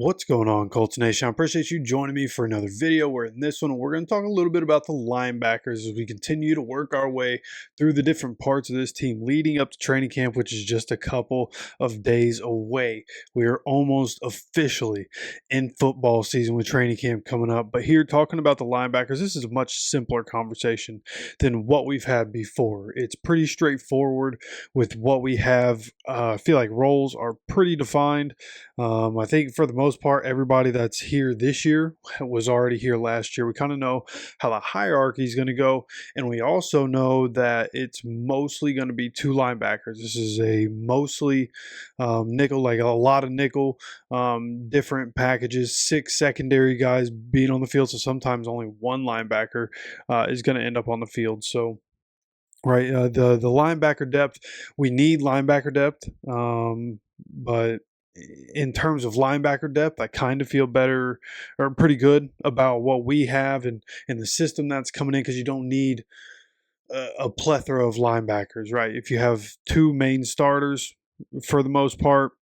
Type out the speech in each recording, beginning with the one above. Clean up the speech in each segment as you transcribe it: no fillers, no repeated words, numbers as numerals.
What's going on, Colts Nation? I appreciate you joining me for another video where in this one we're going to talk a little bit about the linebackers as we continue to work our way through the different parts of this team leading up to training camp, which is just a couple of days away. We are almost officially in football season with training camp coming up. But here talking about the linebackers, this is a much simpler conversation than what we've had before. It's pretty straightforward with what we have. I feel like roles are pretty defined. I think for the most part, everybody that's here this year was already here last year. We kind of know how the hierarchy is going to go, and we also know that it's mostly going to be two linebackers. This is a mostly nickel, like a lot of nickel, different packages, six secondary guys being on the field, so sometimes only one linebacker is going to end up on the field. So right, the linebacker depth, we need linebacker depth, but in terms of linebacker depth, I kind of feel better or pretty good about what we have and the system that's coming in, because you don't need a plethora of linebackers, right? If you have two main starters for the most part,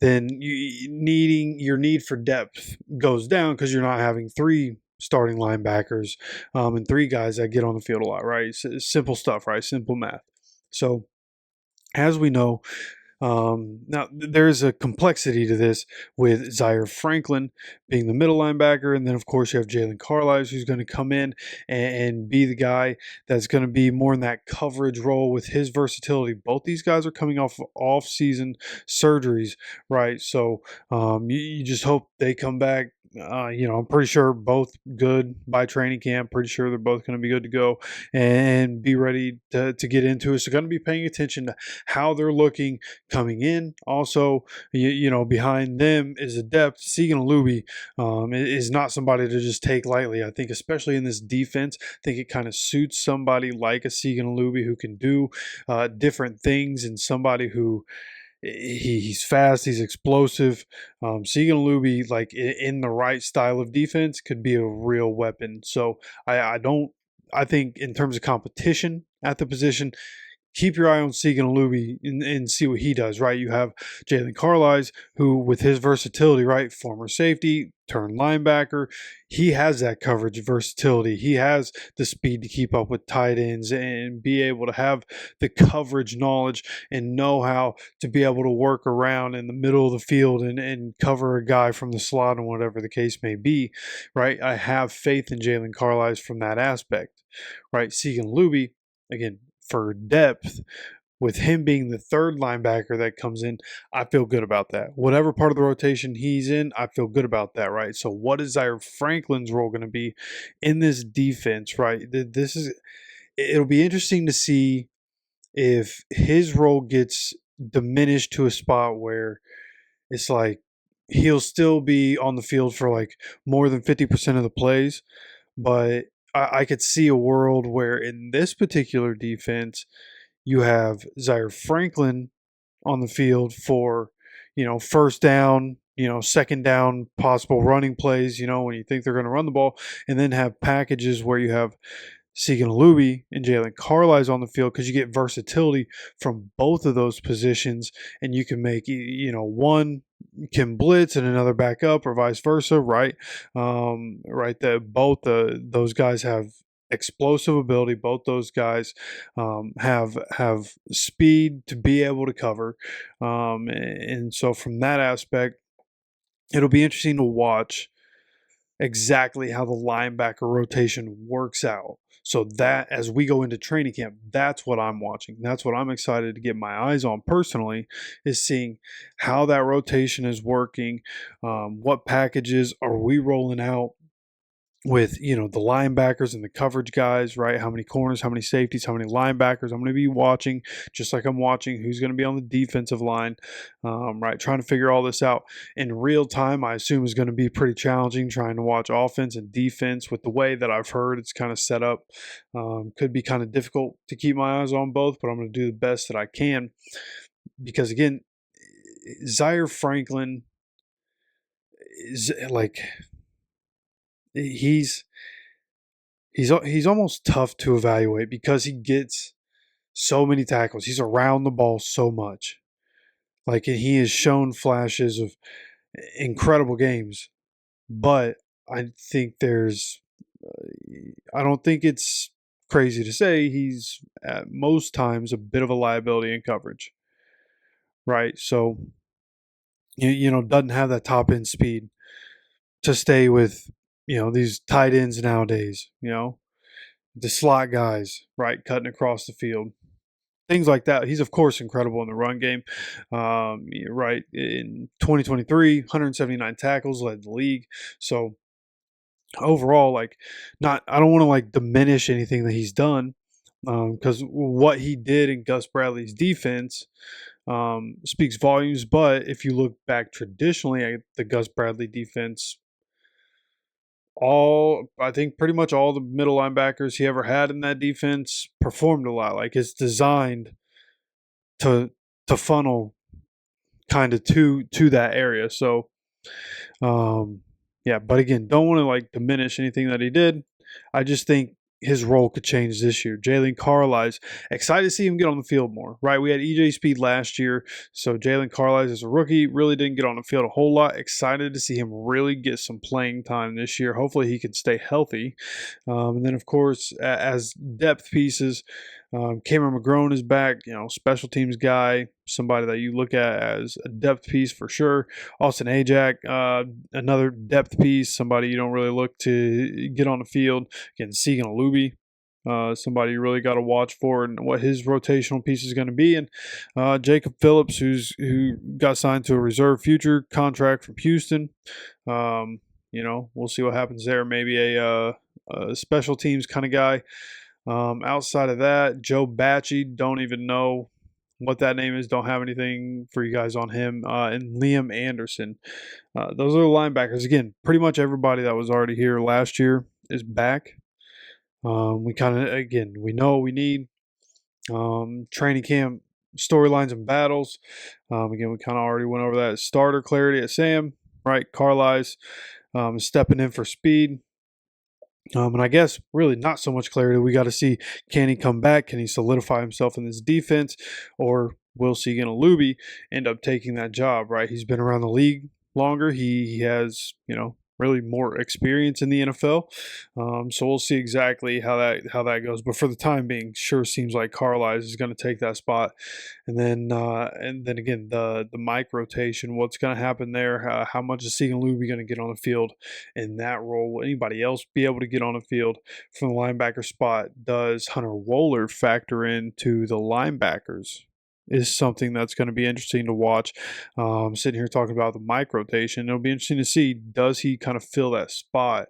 then your need for depth goes down because you're not having three starting linebackers and three guys that get on the field a lot, right? It's simple stuff, right? Simple math. So as we know, now, there's a complexity to this with Zaire Franklin being the middle linebacker, and then, of course, you have Jalen Carlisle, who's going to come in and be the guy that's going to be more in that coverage role with his versatility. Both these guys are coming off off-season surgeries, right? So you just hope they come back. I'm pretty sure both good by training camp. Pretty sure they're both going to be good to go and be ready to get into it. So, going to be paying attention to how they're looking coming in. Also, behind them is a depth. Segan Alubi is not somebody to just take lightly. I think, especially in this defense, I think it kind of suits somebody like a Segan Alubi who can do different things, and somebody who he's fast, he's explosive. Segan Alubi, like in the right style of defense, could be a real weapon. So I think in terms of competition at the position, keep your eye on Segan Alubi and see what he does, right? You have Jalen Carlisle, who with his versatility, right, former safety, turned linebacker, he has that coverage versatility. He has the speed to keep up with tight ends and be able to have the coverage knowledge and know how to be able to work around in the middle of the field and cover a guy from the slot and whatever the case may be, right? I have faith in Jalen Carlisle from that aspect, right? Segan Alubi, again, for depth, with him being the third linebacker that comes in, I feel good about that. Whatever part of the rotation he's in, I feel good about that, right? So what is Zaire Franklin's role going to be in this defense, right? It'll be interesting to see if his role gets diminished to a spot where it's like he'll still be on the field for like more than 50% of the plays, but I could see a world where in this particular defense, you have Zaire Franklin on the field for, first down, second down, possible running plays, when you think they're going to run the ball, and then have packages where you have Segan Alubi and Jalen Carlisle on the field, because you get versatility from both of those positions, and you can make, one can blitz and another back up, or vice versa, right? Right. That both those guys have explosive ability. Both those guys have speed to be able to cover, and so from that aspect, it'll be interesting to watch exactly how the linebacker rotation works out. So that as we go into training camp, that's what I'm watching. That's what I'm excited to get my eyes on personally, is seeing how that rotation is working. What packages are we rolling out with, the linebackers and the coverage guys, right? How many corners, how many safeties, how many linebackers I'm going to be watching, just like I'm watching who's going to be on the defensive line, right? Trying to figure all this out in real time, I assume, is going to be pretty challenging, trying to watch offense and defense with the way that I've heard it's kind of set up. Could be kind of difficult to keep my eyes on both, but I'm going to do the best that I can, because again, Zaire Franklin is like, he's almost tough to evaluate because he gets so many tackles. He's around the ball so much. Like, he has shown flashes of incredible games, but I think I don't think it's crazy to say he's at most times a bit of a liability in coverage, right? So, doesn't have that top end speed to stay with, these tight ends nowadays, the slot guys, right, cutting across the field. Things like that. He's, of course, incredible in the run game. Right. In 2023, 179 tackles, led the league. So, overall, like, I don't want to like diminish anything that he's done, because what he did in Gus Bradley's defense speaks volumes. But if you look back traditionally at the Gus Bradley defense, I think pretty much all the middle linebackers he ever had in that defense performed a lot. Like, it's designed to funnel kind of to that area. So, um, yeah, but again, don't want to like diminish anything that he did. I just think his role could change this year. Jalen Carlies, excited to see him get on the field more, right? We had EJ Speed last year, so Jalen Carlies as a rookie really didn't get on the field a whole lot. Excited to see him really get some playing time this year. Hopefully he can stay healthy. And then, of course, as depth pieces, Cameron McGrone is back, special teams guy, somebody that you look at as a depth piece for sure. Austin Ajak, another depth piece, somebody you don't really look to get on the field. Again, Segan Alubi, somebody you really got to watch for and what his rotational piece is going to be. And Jacob Phillips, who got signed to a reserve future contract from Houston. We'll see what happens there. Maybe a special teams kind of guy. Outside of that, Joe Bacci, don't even know what that name is. Don't have anything for you guys on him. And Liam Anderson. Those are the linebackers. Again, pretty much everybody that was already here last year is back. We know what we need. Training camp storylines and battles. Again, we kind of already went over that. Starter clarity at Sam, right? Carlies stepping in for speed. And I guess really not so much clarity. We got to see, can he come back? Can he solidify himself in this defense? Or will Segan Alubi end up taking that job, right? He's been around the league longer. He has, really more experience in the NFL. So we'll see exactly how that goes. But for the time being, sure seems like Carlisle is going to take that spot. And then again, the mic rotation, what's going to happen there? How much is Segan Luby going to get on the field in that role? Will anybody else be able to get on the field from the linebacker spot? Does Hunter Wohler factor into the linebackers? Is something that's going to be interesting to watch. Sitting here talking about the mic rotation, it'll be interesting to see, does he kind of fill that spot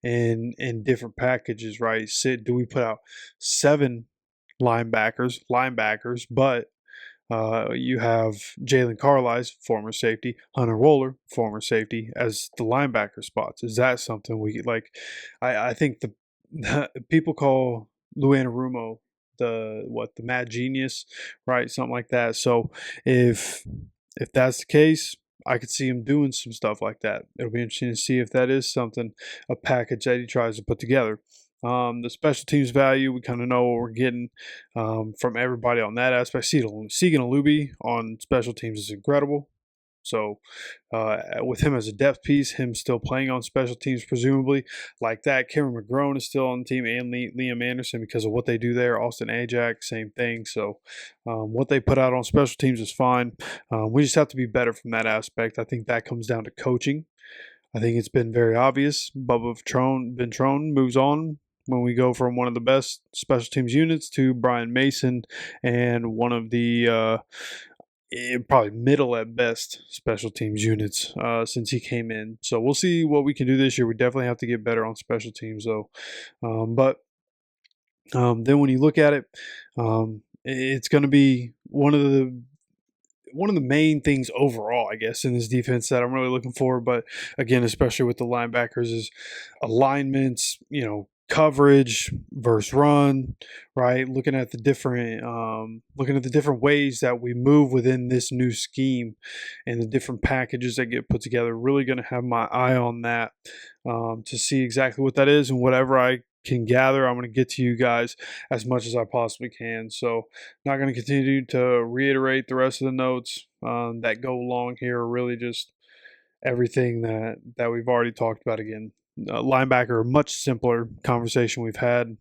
in different packages, right? Do we put out 7 linebackers, but you have Jalen Carlies, former safety, Hunter Wohler, former safety, as the linebacker spots? Is that something we like? I think the people call Lou Anarumo the mad genius, right? Something like that. So if that's the case, I could see him doing some stuff like that. It'll be interesting to see if that is something, a package that he tries to put together. The special teams value, we kind of know what we're getting from everybody on that aspect. Segan Alubi on special teams is incredible. So with him as a depth piece, him still playing on special teams, presumably, like that. Cameron McGrone is still on the team, and Liam Anderson, because of what they do there. Austin Ajak, same thing. So what they put out on special teams is fine. We just have to be better from that aspect. I think that comes down to coaching. I think it's been very obvious. Bubba Ventrone moves on when we go from one of the best special teams units to Brian Mason and one of the probably middle at best special teams units since he came in. So we'll see what we can do this year. We definitely have to get better on special teams, though. But then when you look at it, it's going to be one of the main things overall, I guess, in this defense that I'm really looking for. But again, especially with the linebackers, is alignments, coverage versus run, right? Looking at the different ways that we move within this new scheme and the different packages that get put together. Really going to have my eye on that to see exactly what that is, and whatever I can gather, I'm going to get to you guys as much as I possibly can. So not going to continue to reiterate the rest of the notes that go along here. Really just everything that we've already talked about again. Linebacker, a much simpler conversation we've had.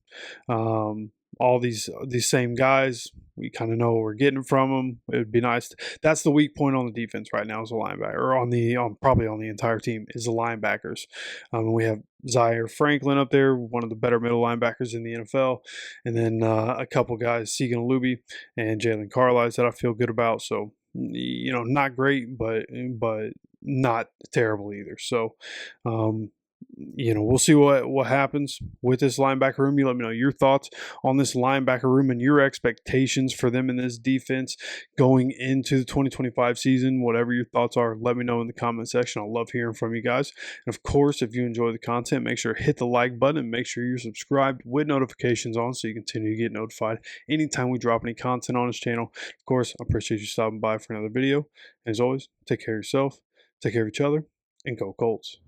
Um, all these same guys, we kind of know what we're getting from them. It would be nice. That's the weak point on the defense right now is the linebacker, or probably on the entire team is the linebackers. We have Zaire Franklin up there, one of the better middle linebackers in the NFL, and then a couple guys, Segan Alubi and Jalen Carlisle, that I feel good about. So not great, but not terrible either. So, we'll see what happens with this linebacker room. You let me know your thoughts on this linebacker room and your expectations for them in this defense going into the 2025 season. Whatever your thoughts are, let me know in the comment section. I love hearing from you guys. And of course, if you enjoy the content, make sure to hit the like button and make sure you're subscribed with notifications on so you continue to get notified anytime we drop any content on this channel. Of course, I appreciate you stopping by for another video. As always, take care of yourself, take care of each other, and go Colts.